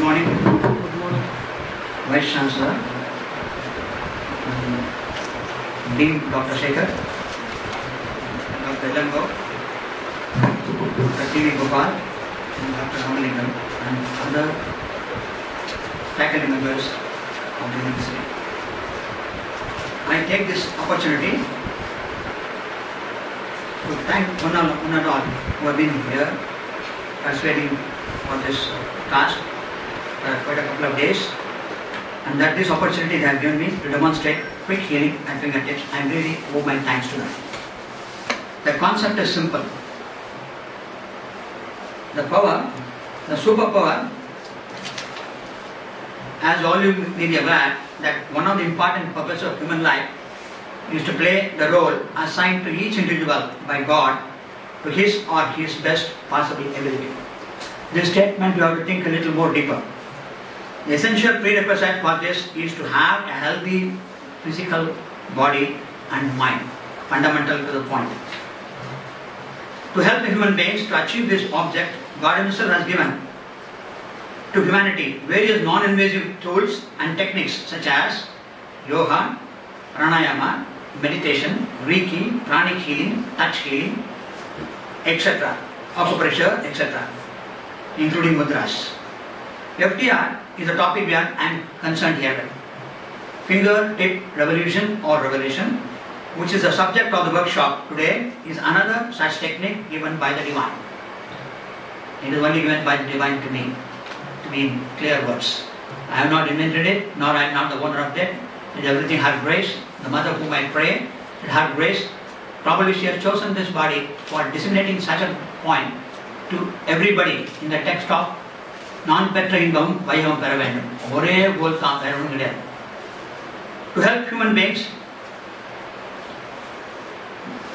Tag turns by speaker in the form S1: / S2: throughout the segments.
S1: morning.
S2: Good morning.
S1: Vice Chancellor, Dean Dr. Shekhar, Dr. Elango, Dr. T.V. Gopal, and Dr. Ramalingam, and other faculty members of the university. I take this opportunity to thank one and all who have been here persuading for this task for quite a couple of days, and that this opportunity they have given me to demonstrate quick healing at fingertips. I really owe my thanks to them. The concept is simple. The power, the superpower, as all you may be aware, that one of the important purposes of human life is to play the role assigned to each individual by God to his or his best possible ability. This statement you have to think a little more deeper. The essential prerequisite for this is to have a healthy physical body and mind, fundamental to the point. To help the human beings to achieve this object, God Himself has given to humanity various non-invasive tools and techniques such as yoga, pranayama, meditation, Reiki, pranic healing, touch healing, etc., acupressure, etc., including mudras. FTR is the topic I am concerned here with. Fingertip revolution or revelation, which is the subject of the workshop today, is another such technique given by the Divine. It is only given by the Divine to me in clear words. I have not invented it, nor I am not the owner of it. It is everything her grace. The mother whom I pray, it her grace. Probably she has chosen this body for disseminating such a point to everybody in the text of non-petra ingam vaiham peravendum. Ore volka peravendum. To help human beings,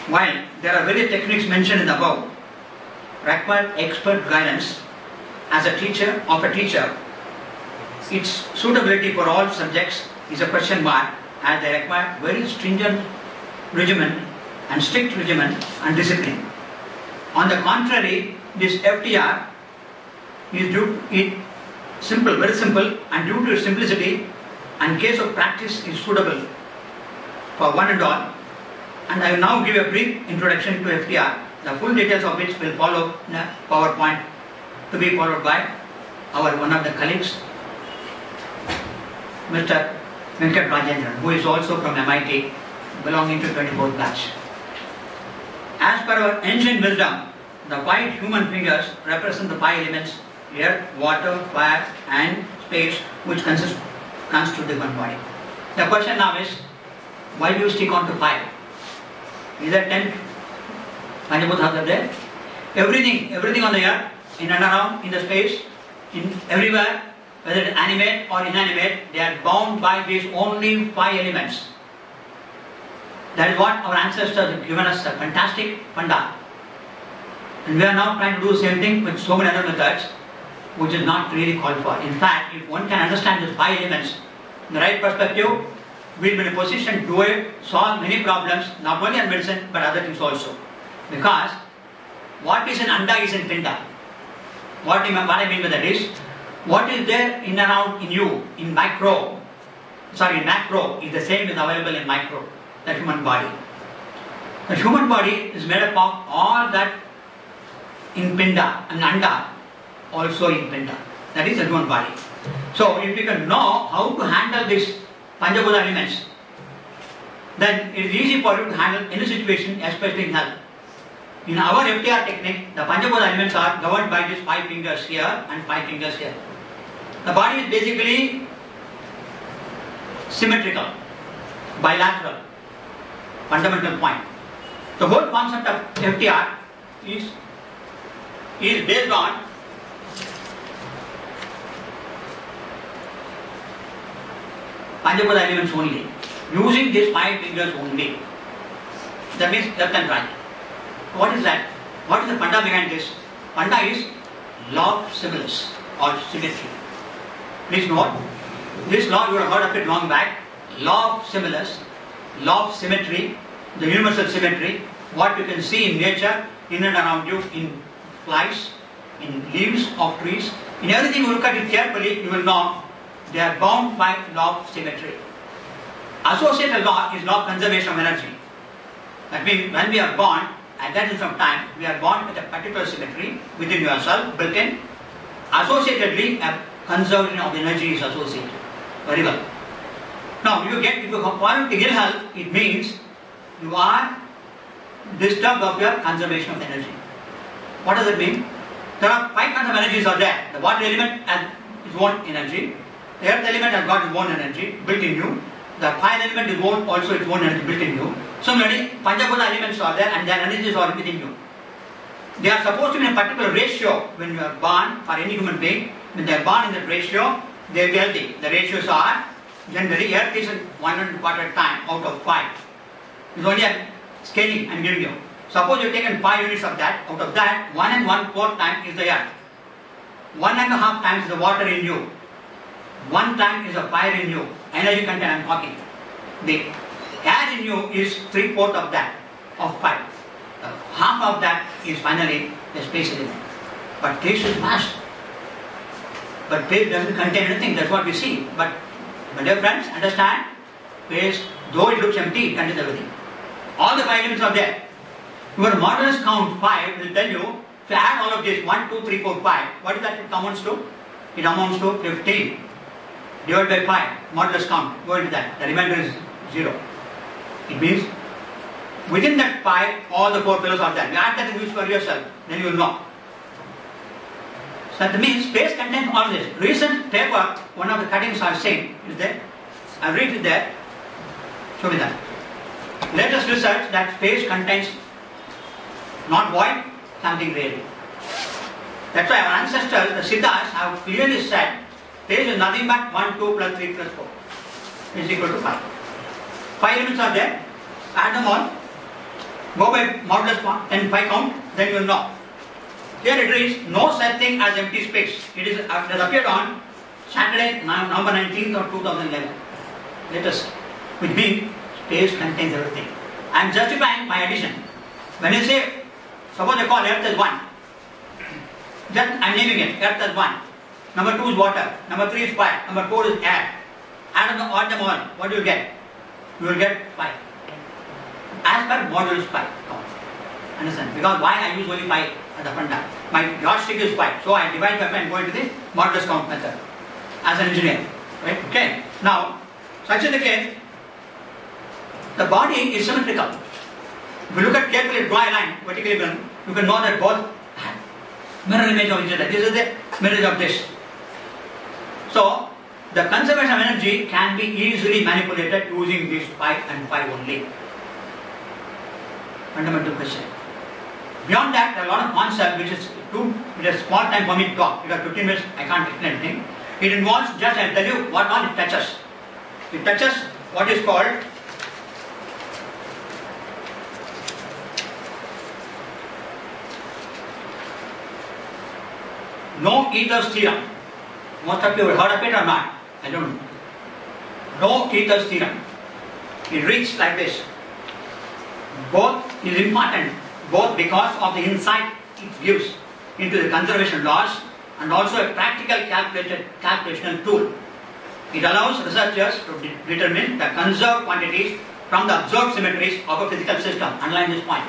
S1: while there are various techniques mentioned in the above, require expert guidance as a teacher of a teacher. Its suitability for all subjects is a question mark, as they require very stringent regimen and strict regimen and discipline. On the contrary, this FTR is simple, very simple, and due to its simplicity and case of practice is suitable for one and all. And I will now give a brief introduction to FTR, the full details of which will follow in a PowerPoint to be followed by one of the colleagues, Mr. Venkat Rajendran, who is also from MIT, belonging to 24th batch. As per our ancient wisdom, the 5 human fingers represent the 5 elements: earth, water, fire, and space, which constitute the human body. The question now is, why do you stick on to 5? Is there 10 Panjabhutas are there? Everything on the earth, in and around, in the space, in everywhere, whether it's animate or inanimate, they are bound by these only 5 elements. That is what our ancestors have given us, a fantastic funda. And we are now trying to do the same thing with so many other methods, which is not really called for. In fact, if one can understand these 5 elements in the right perspective, we will be in a position to solve many problems, not only in medicine, but other things also. Because what is in anda is in pinda. What I mean by that is, what is there in and around in you, in macro, is the same is available in micro, the human body. The human body is made up of all that in pinda and anda, also in pinda. That is the human body. So if we can know how to handle these Panjabhuta elements, then it is easy for you to handle any situation, especially in health. In our FTR technique, the Panjabhuta elements are governed by these 5 fingers here and 5 fingers here. The body is basically symmetrical, bilateral, fundamental point. The whole concept of FTR is based on Panjabhuta elements only, using these 5 fingers only. That means left and right. What is that? What is the funda behind this? Funda is law of similes or symmetry. Please note, this law you have heard of it long back. Law of similes, law of symmetry, the universal symmetry, what you can see in nature, in and around you, in flies, in leaves of trees. In everything you look at it carefully, you will know they are bound by law of symmetry. Associated law is law of conservation of energy. That means when we are born, at that instant of time, we are born with a particular symmetry within yourself, built in. Associatedly, a conservation of energy is associated. Very well. Now, if you fall into ill health, it means you are disturbed of your conservation of energy. What does it mean? There are 5 kinds of energies are there. The water element has its own energy. The earth element has got its own energy built in you. The fire element is also its own energy built in you. Similarly, Panchaguna elements are there and their energies are within you. They are supposed to be in a particular ratio when you are born for any human being. When they are born in that ratio, they will be healthy. The ratios are generally earth is 1.25 time out of 5. It's only a scaling and giving you. Suppose you have taken 5 units of that, out of that 1 1/4 time is the earth. 1.5 times the water in you. 1 time is the fire in you. Energy content I am talking. The air in you is 3/4 of that, of 5. Half of that is finally the space element. But space is vast. But space doesn't contain anything, that's what we see. But my dear friends, understand, space, though it looks empty, it contains everything. All the 5 elements are there. Your modulus count 5 will tell you, if you add all of this, 1, 2, 3, 4, 5, what is that it amounts to? It amounts to 15. Divided by 5, modulus count, go into that. The remainder is 0. It means, within that 5, all the 4 fellows are there. You add that and use for yourself, then you will know. So that means space contains all this. Recent paper, one of the cuttings I have seen, is there. I have read it there. Show me that. Latest research that space contains not void, something really. That's why our ancestors, the Siddhas, have clearly said space is nothing but 1, 2 plus 3 plus 4 is equal to 5. 5 elements are there, add them all, go by modulus 1, then 5 count, then you will know. Here it reads, no such thing as empty space. It has appeared on Saturday, November 19th of 2011. Latest. Which means space contains everything. I am justifying my addition. When you say, suppose I call earth as 1. Just I am naming it, earth as 1. Number 2 is water. Number 3 is fire. Number 4 is air. Add them all. What do you get? You will get 5. As per modulus 5. Understand? Because why I use only 5 at the front end? My yardstick is 5. So I divide by 5 and go into the modulus count method. As an engineer. Right? Okay. Now, such is the case, the body is symmetrical. If you look at carefully, draw a line, vertically, you can know that both mirror image of each other. This is the mirror of this. So, the conservation of energy can be easily manipulated using these 5 and 5 only. Fundamental question. Beyond that, there are a lot of concepts which is it is small time for me to talk. Because 15 minutes I can't explain anything. It involves, just I'll tell you what all it touches. It touches what is called no ether's theorem. Most of you have heard of it or not? I don't know. No ether's theorem. It reads like this. Both is important, both because of the insight it gives into the conservation laws and also a practical calculational tool. It allows researchers to determine the conserved quantities from the observed symmetries of a physical system. Underline this point.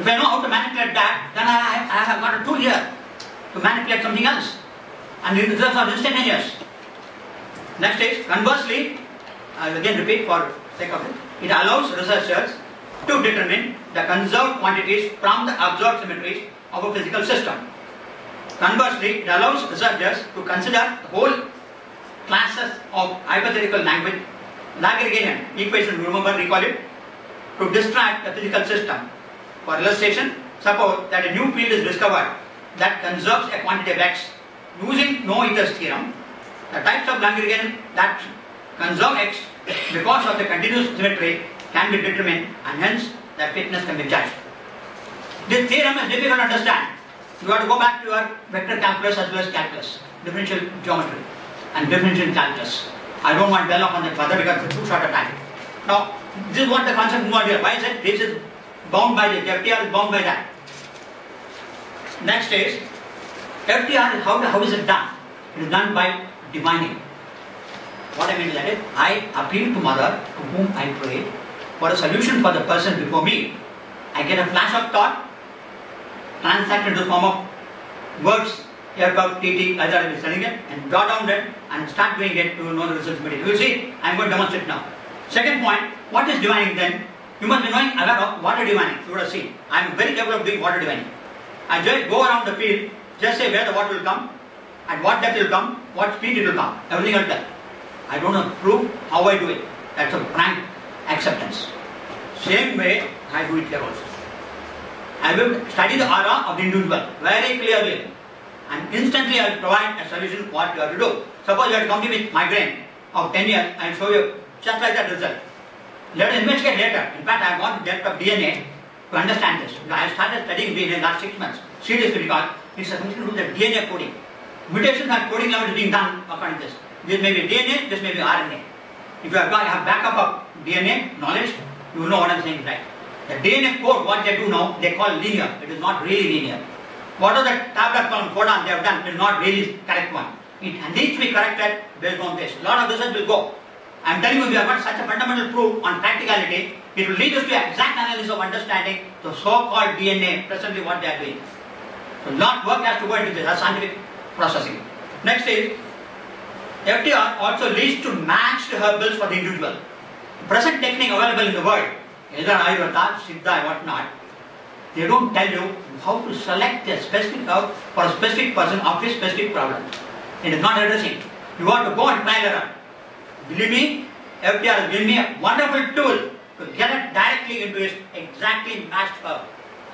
S1: If I know how to manipulate that, then I have got a tool here to manipulate something else. And the results are instantaneous. Next is, conversely, I will again repeat for sake of it, it allows researchers to determine the conserved quantities from the observed symmetries of a physical system. Conversely, it allows researchers to consider the whole classes of hypothetical language, Lagrangian equation, recall it, to describe the physical system. For illustration, suppose that a new field is discovered that conserves a quantity of x using no ether's theorem. The types of Lagrangian that conserve x because of the continuous symmetry can be determined and hence their fitness can be judged. This theorem is difficult to understand. You have to go back to your vector calculus as well as calculus, differential geometry and differential calculus. I don't want to dwell upon that further because it's too short a time. Now, this is what the concept involved here. Why is it? This is bound by this. FTR is bound by that. Next is, FTR, how is it done? It is done by divining. What I mean is that I appeal to Mother, to whom I pray, for a solution for the person before me. I get a flash of thought, transact into the form of words, aircraft, TT, as I will be selling it, and draw down that and start doing it to know the results immediately. You will see, I am going to demonstrate now. Second point, what is divining then? You must be knowing aware of water divining. You would have seen. I am very capable of doing water divining. I just go around the field, just say where the water will come, at what depth it will come, what speed it will come. Everything will tell. I don't know prove how I do it. That's a frank acceptance. Same way I do it here also. I will study the aura of the individual very clearly, and instantly I will provide a solution what you have to do. Suppose you have to come to me with migraine of 10 years, I will show you just like that result. Let us investigate later. In fact, I have gone to depth of DNA to understand this. I have started studying DNA last 6 months. Seriously, because it's something to do with the DNA coding. Mutations and coding level is being done according to this. This may be DNA, this may be RNA. If you have backup of DNA knowledge, you will know what I am saying right. The DNA code, what they do now, they call linear. It is not really linear. What are the tablet codon they have done is not really correct one. It needs to be corrected based on this. A lot of research will go. I am telling you, we have got such a fundamental proof on practicality, it will lead us to exact analysis of understanding the so-called DNA, presently what they are doing. So, a lot of work has to go into this, that's scientific processing. Next is, FTR also leads to matched herbals for the individual. The present technique available in the world, either Ayurveda, Siddha, what not, they don't tell you how to select a specific herb for a specific person of a specific problem. It is not addressing. You have to go and trial error. Believe me, FTR has given me a wonderful tool to get it directly into its exactly matched herb.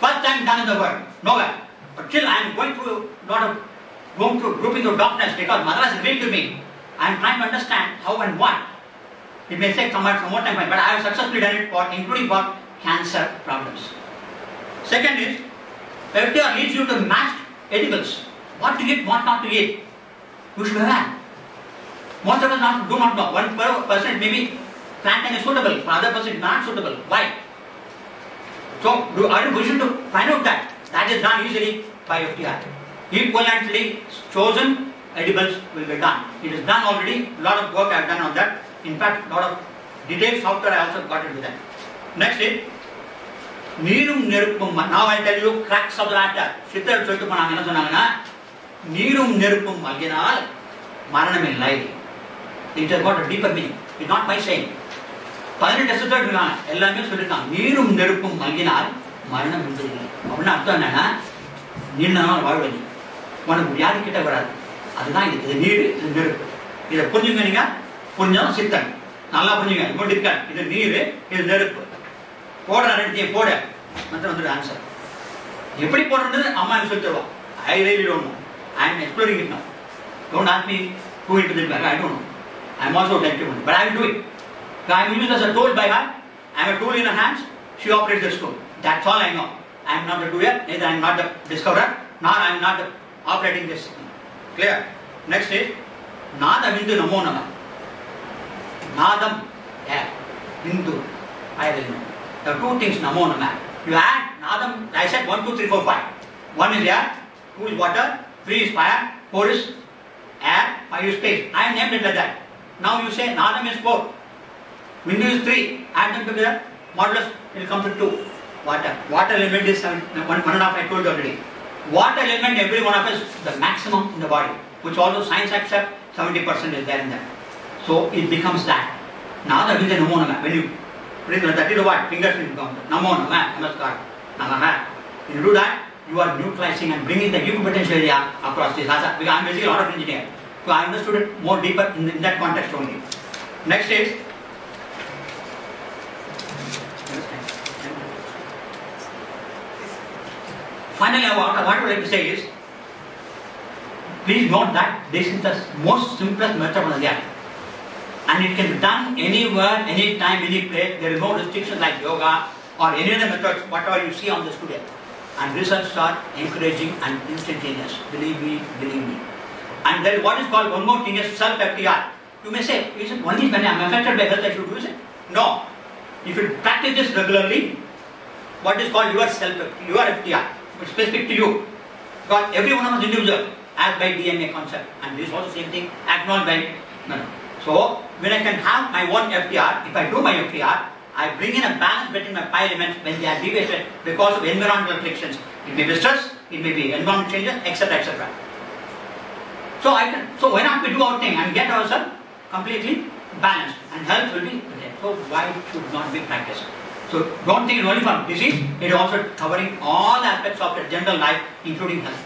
S1: First time done in the world, nowhere. But still I am going through grouping of darkness because Mother has revealed to me. I am trying to understand how and what. It may take some more time, but I have successfully done it including for cancer problems. Second is, FTR leads you to matched edibles. What to eat, what not to eat. You should have. Most of us do not know. One person maybe plantain is suitable, for other person is not suitable. Why? So, are you positioned to find out that? That is done easily by FTR. Equivalently chosen edibles will be done. It is done already. A lot of work I have done on that. In fact, a lot of detailed software I also got into that. Next is, Neerum Neruppum. Now I tell you cracks of the matter. Shittar Chotu Panangana Sonangana. Neerum Neruppum Malginal Maranam Lai. It has got a deeper meaning. It is not my saying. 18 test இருக்காங்க எல்லாமே சொல்லியிருக்காங்க. நீரும் நெருப்பும் மல்கினால் மரணம் என்பதில்லை. அப்படின்னு அர்த்தம் என்னன்னா, நீண்ட நாள் வாழ்வழி உனக்கு வியாதி கிட்ட வராது. அதுதான் இது நீர், இது நெருப்பு. இதை புரிஞ்சுங்க. நீங்க புரிஞ்சாலும் சித்தன் நல்லா புரிஞ்சுங்க. இப்படி இருக்க இது நீர், இது நெருப்பு. போடுற ரெண்டு போட மற்ற வந்து ஆன்சர் எப்படி போடுறது அம்மா எனக்கு சொல்லி தருவா. I really don't know. I am exploring it now. Don't ask me who it is. I don't know. I am also tentative, but I will do it. I am used as a tool by her. I am a tool in her hands. She operates this tool. That's all I know. I am not the doer, neither I am not the discoverer, nor I am not the operating this. Clear? Next is Nada Bindu Namo Nama. Nadam air, Bindu fire element. There are two things Namo Nama. You add Nadam. I said 1, 2, 3, 4, 5. 1 is air, 2 is water, 3 is fire, 4 is air, 5 is space. I have named it like that. Now you say Nadam is 4, Bindu is 3, add them together, modulus will come to 2. Water. Water element is 1.5 I told you already. Water element, every one of us, the maximum in the body, which also science accepts 70% is there in that. So it becomes that. Nada means Namo Nama. When you bring that is what? Fingers will come. Namo Nama, Namaskar, Namaha. When you do that, you are neutralizing and bringing the equipotential area across this asa. Because I am basically a lot of engineer. So I understood it more deeper in that context only. Next is finally what I would like to say is, please note that this is the most simplest method on the earth. And it can be done anywhere, anytime, any place. There is no restriction like yoga or any other methods, whatever you see on this today. And results are encouraging and instantaneous. Believe me, believe me. And then what is called one more thing is self-FTR. You may say, is it only when I am affected by health I should use it? No. If you practice this regularly, what is called your FTR, which is specific to you. Because every one of us is individual. as by DNA concept. And this is also same thing, acknowledged by no. So when I can have my own FTR, if I do my FTR, I bring in a balance between my pi elements when they are deviated because of environmental frictions. It may be stress, it may be environmental changes, etc. etc. So why not we do our thing and get ourselves completely balanced, and health will be there. So why should not be practiced? So don't think it's only for disease, it is also covering all aspects of the general life, including health.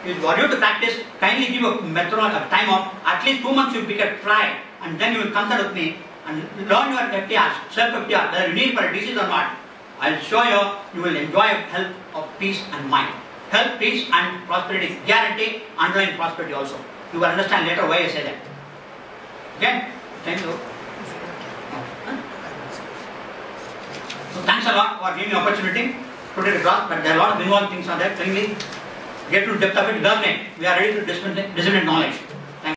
S1: If you want you to practice, kindly give a method of time of at least 2 months you pick a try, and then you will consult with me and learn your FTRs, self-FTR, whether you need for a disease or not. I'll show you will enjoy health of peace and mind. Health, peace and prosperity, guarantee underlying prosperity also. You will understand later why I say that. Okay? Thank you. So thanks a lot for giving me the opportunity to take a class, but there are a lot of involved things on that. Kindly get to the depth of it, learn it. We are ready to disseminate knowledge.